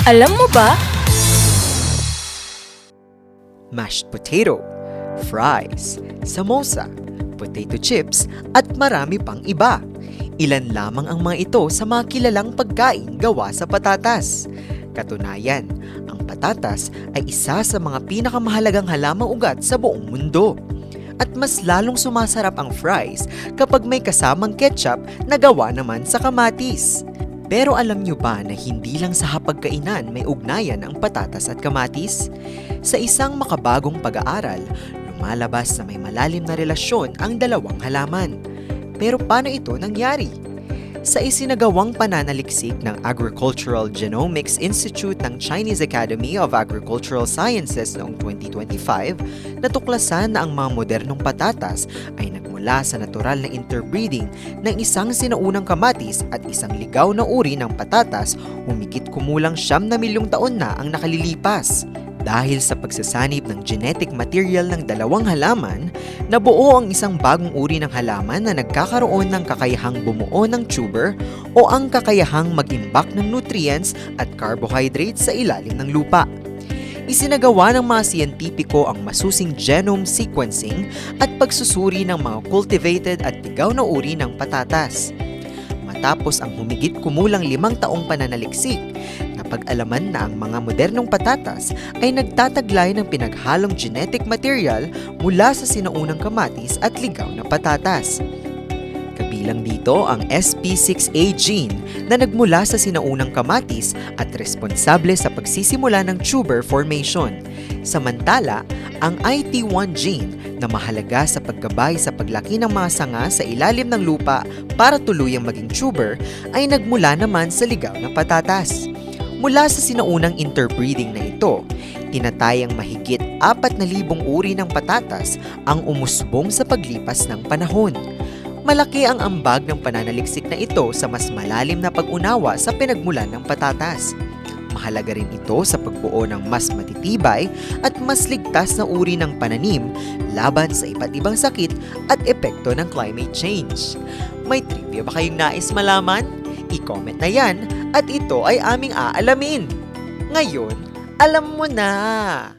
Alam mo ba? Mashed potato, fries, samosa, potato chips, at marami pang iba. Ilan lamang ang mga ito sa mga kilalang pagkain gawa sa patatas. Katunayan, ang patatas ay isa sa mga pinakamahalagang halamang ugat sa buong mundo. At mas lalong sumasarap ang fries kapag may kasamang ketchup na gawa naman sa kamatis. Pero alam nyo ba na hindi lang sa hapagkainan may ugnayan ang patatas at kamatis? Sa isang makabagong pag-aaral, lumalabas na may malalim na relasyon ang dalawang halaman. Pero paano ito nangyari? Sa isinagawang pananaliksik ng Agricultural Genomics Institute ng Chinese Academy of Agricultural Sciences noong 2025, natuklasan na ang mga modernong patatas ay nagmula sa natural na interbreeding ng isang sinaunang kamatis at isang ligaw na uri ng patatas humigit kumulang 9 na milyong taon na ang nakalilipas. Dahil sa pagsasanib ng genetic material ng dalawang halaman, nabuo ang isang bagong uri ng halaman na nagkakaroon ng kakayahang bumuo ng tuber o ang kakayahang mag-imbak ng nutrients at carbohydrates sa ilalim ng lupa. Isinagawa ng mga siyentipiko ang masusing genome sequencing at pagsusuri ng mga cultivated at ligaw na uri ng patatas. Matapos ang humigit kumulang 5 taong pananaliksik, napag-alaman na ang mga modernong patatas ay nagtataglay ng pinaghalong genetic material mula sa sinaunang kamatis at ligaw na patatas. Kabilang dito ang SP6A gene na nagmula sa sinaunang kamatis at responsable sa pagsisimula ng tuber formation. Samantala, ang IT1 gene na mahalaga sa paggabay sa paglaki ng mga sanga sa ilalim ng lupa para tuluyang maging tuber ay nagmula naman sa ligaw na patatas. Mula sa sinaunang interbreeding na ito, tinatayang mahigit 4,000 uri ng patatas ang umusbong sa paglipas ng panahon. Malaki ang ambag ng pananaliksik na ito sa mas malalim na pag-unawa sa pinagmulan ng patatas. Mahalaga rin ito sa pagbuo ng mas matitibay at mas ligtas na uri ng pananim laban sa iba't ibang sakit at epekto ng climate change. May trivia ba kayong nais malaman? I-comment na yan at ito ay aming aalamin. Ngayon, alam mo na!